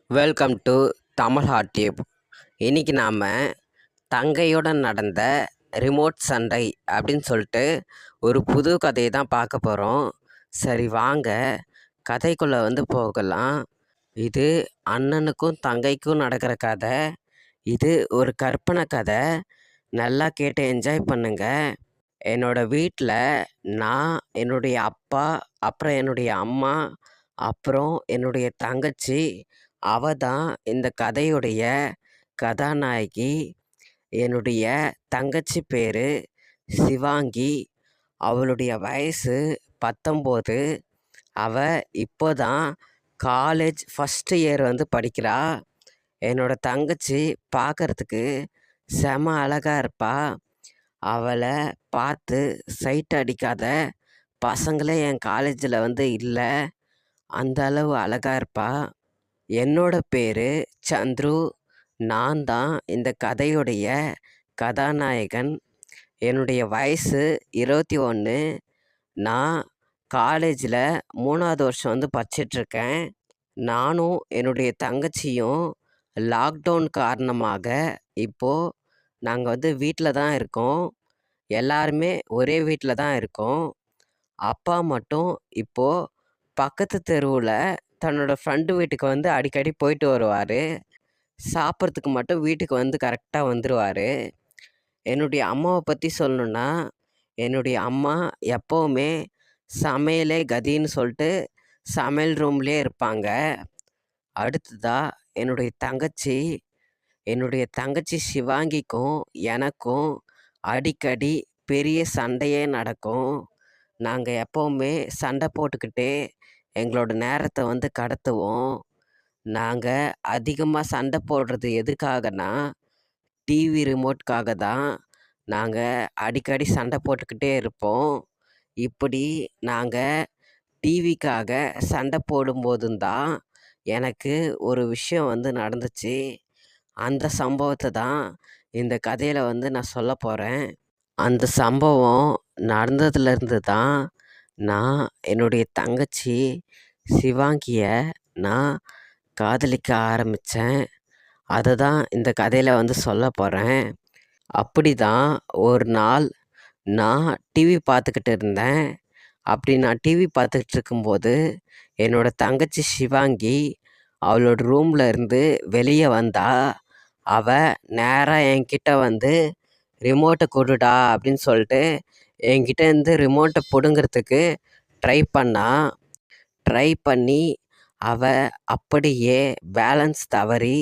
Welcome to Tamil hot tube. இன்றைக்கி நாம் தங்கையுடன் நடந்த ரிமோட் சண்டை அப்படின்னு சொல்லிட்டு ஒரு புது கதையை தான் பார்க்க போகிறோம். சரி வாங்க கதைக்குள்ளே போகலாம். இது அண்ணனுக்கும் தங்கைக்கும் நடக்கிற கதை. இது ஒரு கற்பனை கதை. நல்லா கேட்டு என்ஜாய் பண்ணுங்க. என்னோடய வீட்டில் நான், என்னுடைய அப்பா, அப்புறம் என்னுடைய அம்மா, அப்புறம் என்னுடைய தங்கச்சி, அவ தான் இந்த கதையுடைய கதாநாயகி. என்னுடைய தங்கச்சி பேர் சிவாங்கி. அவளுடைய வயசு 19. அவள் இப்போ தான் காலேஜ் ஃபஸ்ட்டு இயர் படிக்கிறா. என்னோடய தங்கச்சி பார்க்குறதுக்கு செம அழகாக இருப்பா. அவளை பார்த்து சைட் அடிக்காத பசங்களே என் காலேஜில் இல்லை. அந்த அளவு அழகாக இருப்பா. என்னோட பேர் சந்துரு. நான் தான் இந்த கதையுடைய கதாநாயகன். என்னுடைய வயசு 21. நான் காலேஜில் 3வது வருஷம் படிச்சிட்ருக்கேன். நானும் என்னுடைய தங்கச்சியும் லாக்டவுன் காரணமாக இப்போது நாங்கள் வீட்டில் தான் இருக்கோம். எல்லாருமே ஒரே வீட்டில் தான் இருக்கோம். அப்பா மட்டும் இப்போது பக்கத்து தெருவில் தன்னோட ஃப்ரெண்டு வீட்டுக்கு அடிக்கடி போயிட்டு வருவார். சாப்பிட்றதுக்கு மட்டும் வீட்டுக்கு கரெக்டாக வந்துடுவார். என்னுடைய அம்மாவை பற்றி சொல்லணுன்னா, என்னுடைய அம்மா எப்போவுமே சமையலே கதின்னு சொல்லிட்டு சமையல் ரூம்லேயே இருப்பாங்க. அடுத்ததாக என்னுடைய தங்கச்சி சிவாங்கிக்கும் எனக்கும் அடிக்கடி பெரிய சண்டையே நடக்கும். நாங்கள் எப்போவுமே சண்டை போட்டுக்கிட்டே எங்களோட நேரத்தை கடத்துவோம். நாங்கள் அதிகமாக சண்டை போடுறது எதுக்காகனா, டிவி ரிமோட்காக தான். நாங்கள் அடிக்கடி சண்டை போட்டுக்கிட்டே இருப்போம். இப்படி நாங்கள் டிவிக்காக சண்டை போடும்போதும் தான் எனக்கு ஒரு விஷயம் நடந்துச்சு. அந்த சம்பவத்தை தான் இந்த கதையில் நான் சொல்ல போகிறேன். அந்த சம்பவம் நடந்ததுலேருந்து தான் நான் என்னுடைய தங்கச்சி சிவாங்கியை நான் காதலிக்க ஆரம்பித்தேன். அதை தான் இந்த கதையில் சொல்ல போகிறேன். அப்படி தான் ஒரு நாள் நான் டிவி பார்த்துக்கிட்டு இருந்தேன். அப்படி நான் டிவி பார்த்துக்கிட்டு இருக்கும்போது என்னோடய தங்கச்சி சிவாங்கி அவளோட ரூமில் இருந்து வெளியே வந்தா. அவள் நேராக என்கிட்ட ரிமோட்டை கொடுடா அப்படின்னு சொல்லிட்டு என்கிட்டேருந்து ரிமோட்டை பிடுங்கிறதுக்கு ட்ரை பண்ணி அவள் அப்படியே பேலன்ஸ் தவறி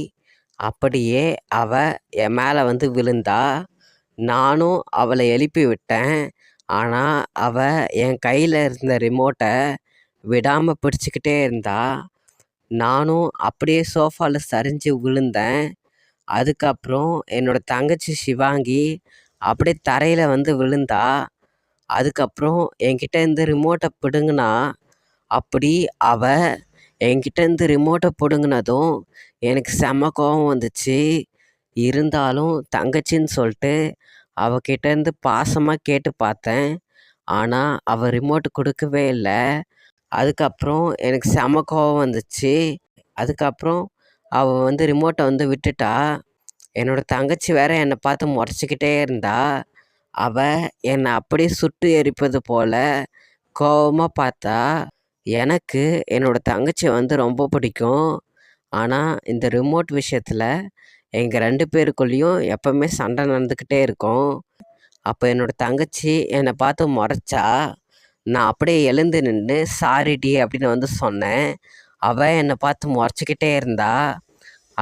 அப்படியே அவள் என் மேலே விழுந்தா. நானும் அவளை எழுப்பி விட்டேன். ஆனால் அவள் என் கையில் இருந்த ரிமோட்டை விடாமல் பிடிச்சிக்கிட்டே இருந்தா. நானும் அப்படியே சோஃபாவில் சரிஞ்சு விழுந்தேன். அதுக்கப்புறம் என்னோடய தங்கச்சி சிவாங்கி அப்படியே தரையில் விழுந்தா. அதுக்கப்புறம் என்கிட்டேருந்து ரிமோட்டை பிடுங்கினா. அப்படி அவள் என்கிட்டேருந்து ரிமோட்டை பிடுங்கினதும் எனக்கு செம்ம கோவம் வந்துச்சு. இருந்தாலும் தங்கச்சின்னு சொல்லிட்டு அவகிட்டேருந்து பாசமாக கேட்டு பார்த்தேன். ஆனால் அவள் ரிமோட்டு கொடுக்கவே இல்லை. அதுக்கப்புறம் எனக்கு செம்ம கோவம் வந்துச்சு. அதுக்கப்புறம் அவள் ரிமோட்டை விட்டுட்டா. என்னோடய தங்கச்சி வேறு என்னை பார்த்து முறைச்சிக்கிட்டே இருந்தா. அவள் என்னை அப்படியே சுட்டு எரிப்பது போல் கோவமாக பார்த்தா. எனக்கு என்னோடய தங்கச்சி ரொம்ப பிடிக்கும். ஆனால் இந்த ரிமோட் விஷயத்தில் எங்கள் 2 பேருக்குள்ளேயும் எப்போவுமே சண்டை நடந்துக்கிட்டே இருக்கும். அப்போ என்னோடய தங்கச்சி என்னை பார்த்து முறைச்சா. நான் அப்படியே எழுந்து நின்று சாரிடி அப்படின்னு சொன்னேன். அவள் என்னை பார்த்து முறைச்சிக்கிட்டே இருந்தா.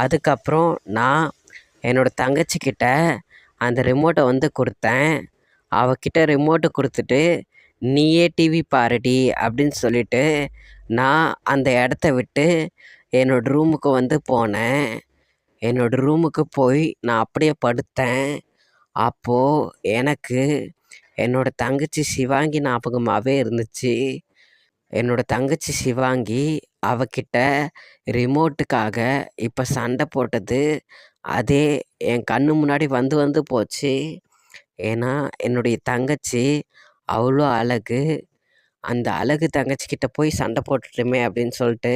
அதுக்கப்புறம் நான் என்னோடய தங்கச்சிக்கிட்ட அந்த ரிமோட்டை கொடுத்தேன். அவகிட்ட ரிமோட்டை கொடுத்துட்டு நீயே டிவி பாருடி அப்படின்னு சொல்லிவிட்டு நான் அந்த இடத்த விட்டு என்னோடய ரூமுக்கு போனேன். என்னோடய ரூமுக்கு போய் நான் அப்படியே படுத்தேன். அப்போது எனக்கு என்னோடய தங்கச்சி சிவாங்கி ஞாபகமாகவே இருந்துச்சு. என்னோடய தங்கச்சி சிவாங்கி அவகிட்ட ரிமோட்டுக்காக இப்போ சண்டை போட்டது அதே என் கண்ணு முன்னாடி போச்சு. ஏன்னா என்னுடைய தங்கச்சி அவ்வளோ அழகு. அந்த அழகு தங்கச்சிக்கிட்ட போய் சண்டை போட்டுட்டுமே அப்படின்னு சொல்லிட்டு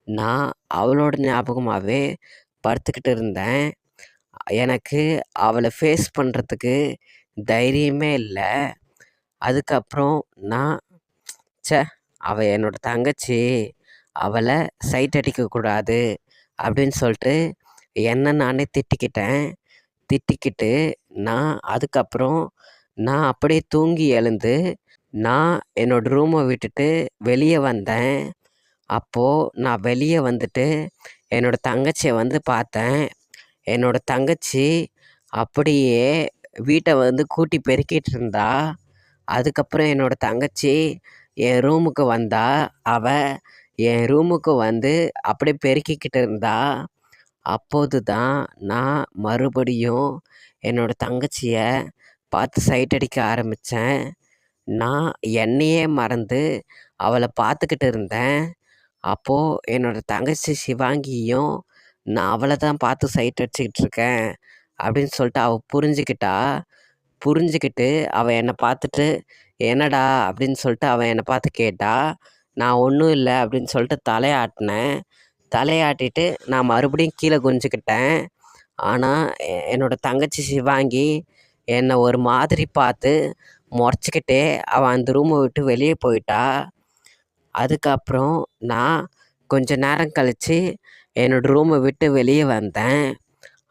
நான் அவளோட ஞாபகமாகவே படுத்துக்கிட்டு இருந்தேன். எனக்கு அவளை ஃபேஸ் பண்ணுறதுக்கு தைரியமே இல்லை. அதுக்கப்புறம் நான் ச்சே அவள் என்னோட தங்கச்சி, அவளை சைட் அடிக்கக்கூடாது அப்படின்னு சொல்லிட்டு என்ன நானே திட்டிக்கிட்டேன். திட்டிக்கிட்டு அதுக்கப்புறம் நான் அப்படியே தூங்கி எழுந்து நான் என்னோடய ரூமை விட்டுட்டு வெளியே வந்தேன். அப்போது நான் வெளியே வந்துட்டு என்னோடய தங்கச்சியை வந்து பார்த்தேன். என்னோடய தங்கச்சி அப்படியே வீட்டை வந்து கூட்டி பெருக்கிட்டு இருந்தா. அதுக்கப்புறம் என்னோடய தங்கச்சி என் ரூமுக்கு வந்தா. அவள் என் ரூமுக்கு வந்து அப்படியே பெருக்கிக்கிட்டு இருந்தா. அப்போது தான் நான் மறுபடியும் என்னோடய தங்கச்சியை பார்த்து சைட் அடிக்க ஆரம்பித்தேன். நான் என்னையே மறந்து அவளை பார்த்துக்கிட்டு இருந்தேன். அப்போது என்னோடய தங்கச்சி சிவாங்கியும் நான் அவளை தான் பார்த்து சைட் அடிச்சுக்கிட்டு இருக்கேன் அப்படின்னு சொல்லிட்டு அவள் புரிஞ்சுக்கிட்டா. புரிஞ்சுக்கிட்டு அவள் என்னை பார்த்துட்டு என்னடா அப்படின்னு சொல்லிட்டு அவள் என்னை பார்த்து கேட்டா. நான் ஒன்றும் இல்லை அப்படின்னு சொல்லிட்டு தலையாட்டினேன். தலையாட்டிட்டு நான் மறுபடியும் கீழே குனிஞ்சுக்கிட்டேன். ஆனால் என்னோடய தங்கச்சி சிவாங்கி என்னை ஒரு மாதிரி பார்த்து முறைச்சிக்கிட்டே அவள் அந்த ரூமை விட்டு வெளியே போயிட்டா. அதுக்கப்புறம் நான் கொஞ்ச நேரம் கழித்து என்னோடய ரூமை விட்டு வெளியே வந்தேன்.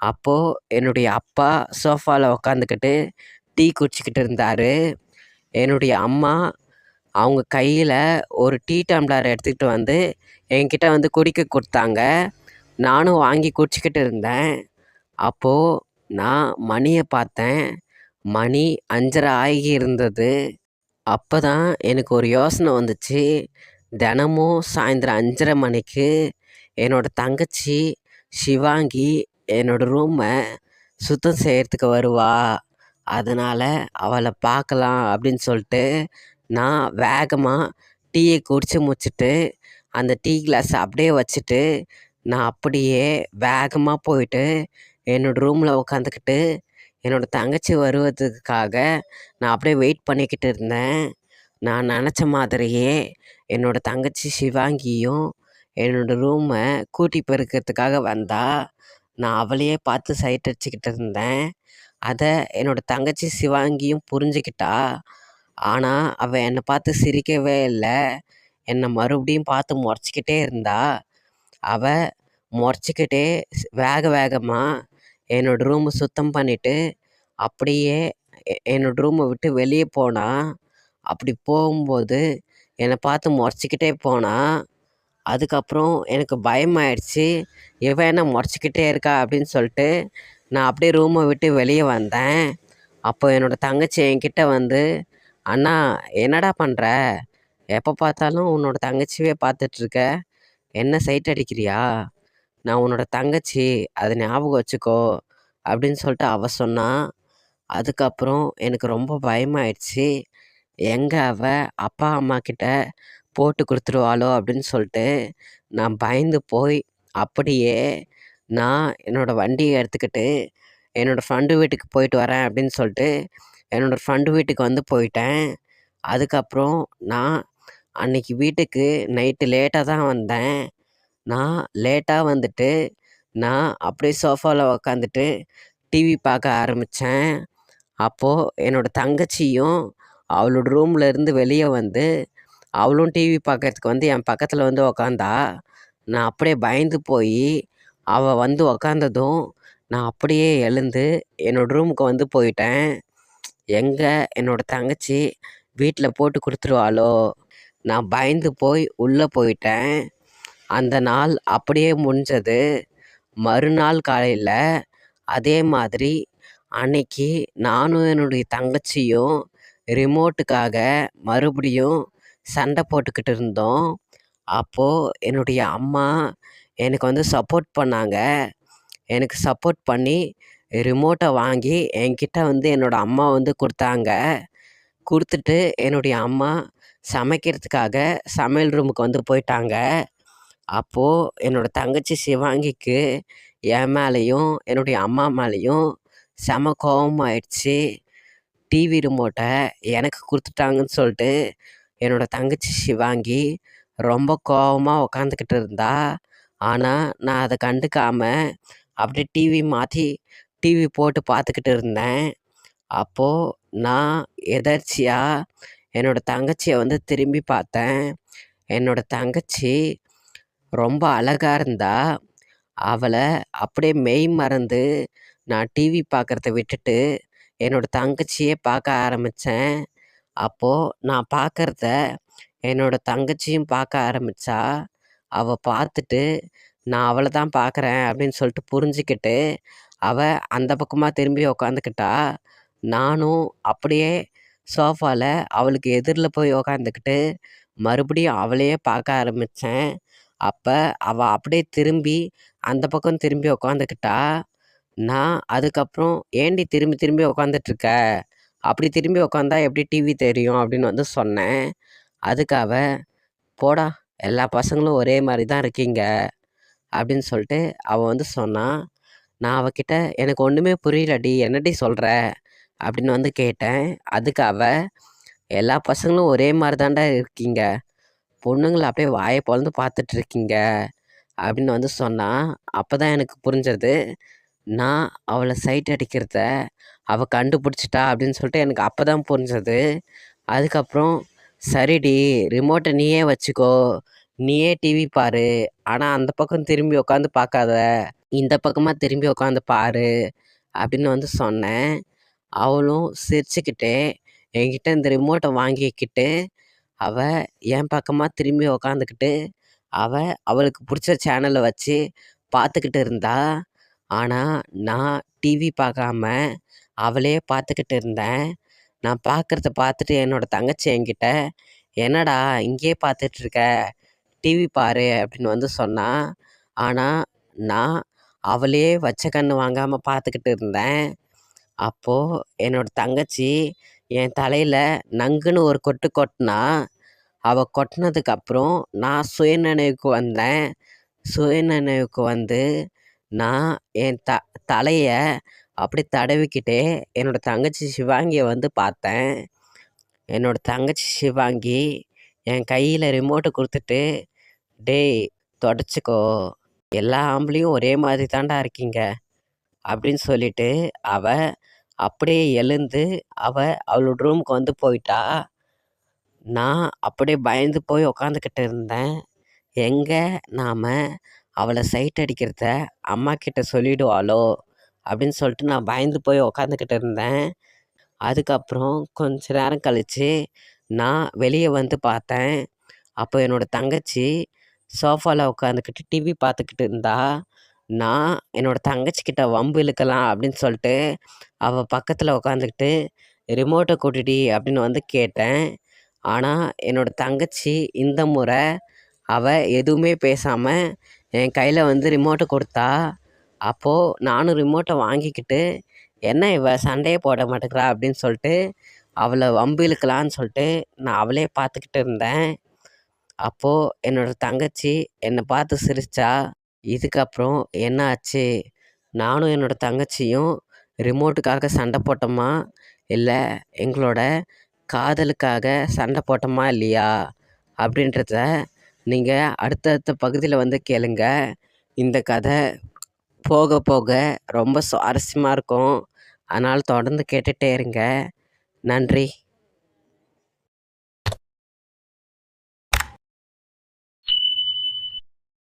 அப்போது என்னுடைய அப்பா சோஃபாவில் உக்காந்துக்கிட்டு டீ குடிச்சிக்கிட்டு இருந்தார். என்னுடைய அம்மா அவங்க கையில் ஒரு டீ டம்ளர் எடுத்துக்கிட்டு வந்து என்கிட்ட வந்து குடிக்க கொடுத்தாங்க. நானும் வாங்கி குடிச்சிக்கிட்டு இருந்தேன். அப்போது நான் மணியை பார்த்தேன். மணி 5:30 ஆகி இருந்தது. அப்போ தான் எனக்கு ஒரு யோசனை வந்துச்சு. தினமும் சாயந்தரம் 5:30 மணிக்கு என்னோடய தங்கச்சி சிவாங்கி என்னோடய ரூமை சுத்தம் செய்கிறதுக்கு வருவா. அதனால் அவளை பார்க்கலாம் அப்படின்னு சொல்லிட்டு நான் வேகமாக டீயை குடித்து முடிச்சுட்டு அந்த டீ கிளாஸை அப்படியே வச்சுட்டு நான் அப்படியே வேகமாக போயிட்டு என்னோடய ரூமில் உட்காந்துக்கிட்டு என்னோடய தங்கச்சி வருவதுக்காக நான் அப்படியே வெயிட் பண்ணிக்கிட்டு இருந்தேன். நான் நினச்ச மாதிரியே என்னோடய தங்கச்சி சிவாங்கியும் என்னோடய ரூமை கூட்டி பெருக்கிறதுக்காக வந்தா. நான் அவளையே பார்த்து சைட் அடிச்சுக்கிட்டு இருந்தேன். அதை என்னோடய தங்கச்சி சிவாங்கியும் புரிஞ்சுக்கிட்டா. ஆனால் அவள் என்னை பார்த்து சிரிக்கவே இல்லை. என்னை மறுபடியும் பார்த்து முறைச்சிக்கிட்டே இருந்தா. அவள் முறைச்சிக்கிட்டே வேகமாக என்னோடய ரூமை சுத்தம் பண்ணிவிட்டு அப்படியே என்னோடய ரூமை விட்டு வெளியே போனா. அப்படி போகும்போது என்னை பார்த்து முறைச்சிக்கிட்டே போனா. அதுக்கப்புறம் எனக்கு பயமாயிடுச்சு. இவன் என்ன முறைச்சிக்கிட்டே இருக்கா அப்படின்னு சொல்லிட்டு நான் அப்படியே ரூமை விட்டு வெளியே வந்தேன். அப்போ என்னோடய தங்கச்சி என்கிட்ட வந்து, அண்ணா என்னடா பண்ணுற? எப்போ பார்த்தாலும் உன்னோட தங்கச்சியே பார்த்துட்ருக்க, என்ன சைட் அடிக்கிறியா? நான் உன்னோட தங்கச்சி, அதை ஞாபகம் வச்சுக்கோ அப்படின்னு சொல்லிட்டு அவள் சொன்னா. அதுக்கப்புறம் எனக்கு ரொம்ப பயமாயிடுச்சு. எங்கே அவள் அப்பா அம்மா கிட்ட போட்டு கொடுத்துருவாளோ அப்படின்னு சொல்லிட்டு நான் பயந்து போய் அப்படியே நான் என்னோடய வண்டியை எடுத்துக்கிட்டு என்னோடய ஃப்ரெண்டு வீட்டுக்கு போயிட்டு வரேன் அப்படின்னு சொல்லிட்டு என்னோடய ஃப்ரெண்டு வீட்டுக்கு வந்து போயிட்டேன். அதுக்கப்புறம் நான் அன்றைக்கி வீட்டுக்கு நைட்டு லேட்டாக தான் வந்தேன். நான் லேட்டாக வந்துட்டு நான் அப்படியே சோஃபாவில் உக்காந்துட்டு டிவி பார்க்க ஆரம்பித்தேன். அப்போது என்னோடய தங்கச்சியும் அவளோட ரூமில் இருந்து வெளியே வந்து அவளும் டிவி பார்க்கறதுக்கு வந்து என் பக்கத்தில் வந்து உக்காந்தா. நான் அப்படியே பயந்து போய் அவள் வந்து உக்காந்ததும் நான் அப்படியே எழுந்து என்னோடய ரூமுக்கு வந்து போயிட்டேன். எங்கே என்னோடய தங்கச்சி வீட்டில் போட்டு கொடுத்துருவாளோ, நான் பயந்து போய் உள்ளே போயிட்டேன். அந்த நாள் அப்படியே முடிஞ்சது. மறுநாள் காலையில் அதே மாதிரி அன்னைக்கு நானும் என்னுடைய தங்கச்சியும் ரிமோட்டுக்காக மறுபடியும் சண்டை போட்டுக்கிட்டு இருந்தோம். அப்போது என்னுடைய அம்மா எனக்கு வந்து சப்போர்ட் பண்ணாங்க. எனக்கு சப்போர்ட் பண்ணி ரிமோட்டை வாங்கி என்கிட்ட வந்து என்னோடய அம்மா வந்து கொடுத்தாங்க. கொடுத்துட்டு என்னுடைய அம்மா சமைக்கிறதுக்காக சமையல் ரூமுக்கு வந்து போயிட்டாங்க. அப்போது என்னோடய தங்கச்சி சிவாங்கிக்கு என் மேலேயும் என்னுடைய அம்மா மேலேயும் செம கோபமாயிடுச்சு. டிவி ரிமோட்டை எனக்கு கொடுத்துட்டாங்கன்னு சொல்லிட்டு என்னோடய தங்கச்சி சிவாங்கி ரொம்ப கோவமா உக்காந்துக்கிட்டு இருந்தா. ஆனால் நான் அதை கண்டுக்காம அப்படியே டிவி மாற்றி டிவி போட்டு பார்த்துக்கிட்டு இருந்தேன். அப்போது நான் எதர்ச்சியா என்னோடய தங்கச்சியை வந்து திரும்பி பார்த்தேன். என்னோடய தங்கச்சி ரொம்ப அழகா இருந்தா. அவளை அப்படியே மெய் மறந்து நான் டிவி பார்க்குறத விட்டுட்டு என்னோடய தங்கச்சியே பார்க்க ஆரம்பித்தேன். அப்போது நான் பார்க்குறத என்னோடய தங்கச்சியும் பார்க்க ஆரம்பித்தா. அவள் பார்த்துட்டு நான் அவளை தான் பார்க்குறேன் அப்படின்னு சொல்லிட்டு புரிஞ்சுக்கிட்டு அவள் அந்த பக்கமாக திரும்பி உக்காந்துக்கிட்டா. நானும் அப்படியே சோஃபாவில் அவளுக்கு எதிரில் போய் உக்காந்துக்கிட்டு மறுபடியும் அவளையே பார்க்க ஆரம்பித்தேன். அப்போ அவள் அப்படியே திரும்பி அந்த பக்கம் திரும்பி உக்காந்துக்கிட்டா. நான் அதுக்கப்புறம் ஏண்டி திரும்பி திரும்பி உக்காந்துட்ருக்க, அப்படி திரும்பி உக்காந்தா எப்படி டிவி தெரியும் அப்படின்னு வந்து சொன்னேன். அதுக்கு அவள் போடா எல்லா பசங்களும் ஒரே மாதிரி தான் இருக்கீங்க அப்படின்னு சொல்லிட்டு அவள் வந்து சொன்னான். நான் அவகிட்ட எனக்கு ஒன்றுமே புரியலடி, என்னடி சொல்கிற அப்படின்னு வந்து கேட்டேன். அதுக்கு அவள் எல்லா பசங்களும் ஒரே மாதிரி தாண்டா இருக்கீங்க, பொண்ணுங்களை அப்படியே வாயை பொழந்து பார்த்துட்ருக்கீங்க அப்படின்னு வந்து சொன்னான். அப்போ தான் எனக்கு புரிஞ்சது, நான் அவளை சைட் அடிக்கிறத அவள் கண்டுபிடிச்சிட்டா அப்படின்னு சொல்லிட்டு எனக்கு அப்போ தான் புரிஞ்சது. அதுக்கப்புறம் சரிடி ரிமோட்டை நீயே வச்சுக்கோ, நீயே டிவி பாரு, ஆனால் அந்த பக்கம் திரும்பி உட்காந்து பார்க்காத, இந்த பக்கமாக திரும்பி உட்காந்து பாரு அப்படின்னு வந்து சொன்னேன். அவளும் சிரிச்சுக்கிட்டே என்கிட்ட இந்த ரிமோட்டை வாங்கிக்கிட்டு அவள் என் பக்கமாக திரும்பி உக்காந்துக்கிட்டு அவளுக்கு பிடிச்ச சேனலை வச்சு பார்த்துக்கிட்டு இருந்தா. ஆனால் நான் டிவி பார்க்காம அவளே பார்த்துக்கிட்டு இருந்தேன். நான் பார்க்குறத பார்த்துட்டு என்னோடய தங்கச்சி என்கிட்ட என்னடா இங்கேயே பார்த்துட்ருக்க, டிவி பாரு அப்படின்னு வந்து சொன்னான். ஆனால் நான் அவளையே வச்ச கண்ணு வாங்காமல் பார்த்துக்கிட்டு இருந்தேன். அப்போது என்னோடய தங்கச்சி என் தலையில் நங்குன்னு ஒரு கொட்டு கொட்டினா. அவள் கொட்டினதுக்கப்புறம் நான் சுயநினைவுக்கு வந்தேன். சுயநினைவுக்கு வந்து நான் என் தலையை அப்படி தடவிக்கிட்டே என்னோடய தங்கச்சி சிவாங்கியை வந்து பார்த்தேன். என்னோடய தங்கச்சி சிவாங்கி என் கையில் ரிமோட்டை கொடுத்துட்டு, டேய் தொடச்சிக்கோ, எல்லா ஆம்பளையும் ஒரே மாதிரி தாண்டா இருக்கீங்க அப்படின்னு சொல்லிட்டு அவள் அப்படியே எழுந்து அவளோட ரூமுக்கு வந்து போயிட்டா. நான் அப்படியே பயந்து போய் உக்காந்துக்கிட்டு இருந்தேன். எங்கே நாம் அவளை சைட் அடிக்கிறத அம்மா கிட்ட சொல்லிடுவாளோ அப்படின்னு சொல்லிட்டு நான் பயந்து போய் உக்காந்துக்கிட்டு இருந்தேன். அதுக்கப்புறம் கொஞ்ச நேரம் கழித்து நான் வெளியே வந்து பார்த்தேன். அப்போ என்னோடய தங்கச்சி சோஃபாவில் உட்காந்துக்கிட்டு டிவி பார்த்துக்கிட்டு இருந்தா. நான் என்னோடய தங்கச்சிக்கிட்ட வம்பு இழுக்கலாம் அப்படின்னு சொல்லிட்டு அவள் பக்கத்தில் உட்காந்துக்கிட்டு ரிமோட்டை கொடுடி அப்படின்னு வந்து கேட்டேன். ஆனால் என்னோடய தங்கச்சி இந்த முறை அவள் எதுவுமே பேசாமல் என் கையில் வந்து ரிமோட்டை கொடுத்தா. அப்போது நானும் ரிமோட்டை வாங்கிக்கிட்டு என்ன இவ சண்டையே போட மாட்டேங்கிறா அப்படின்னு சொல்லிட்டு அவளை வம்பு இழுக்கலான்னு சொல்லிட்டு நான் அவளே பார்த்துக்கிட்டு இருந்தேன். அப்போது என்னோடய தங்கச்சி என்னை பார்த்து சிரித்தா. இதுக்கப்புறம் என்ன ஆச்சு, நானும் என்னோடய தங்கச்சியும் ரிமோட்டுக்காக சண்டை போட்டோமா, இல்லை எங்களோட காதலுக்காக சண்டை போட்டோமா இல்லையா அப்படின்றத நீங்கள் அடுத்தடுத்த பகுதியில் வந்து கேளுங்க. இந்த கதை போக போக ரொம்ப சுவாரஸ்யமாக இருக்கும். அதனால் தொடர்ந்து கேட்டுகிட்டே இருங்க. நன்றி.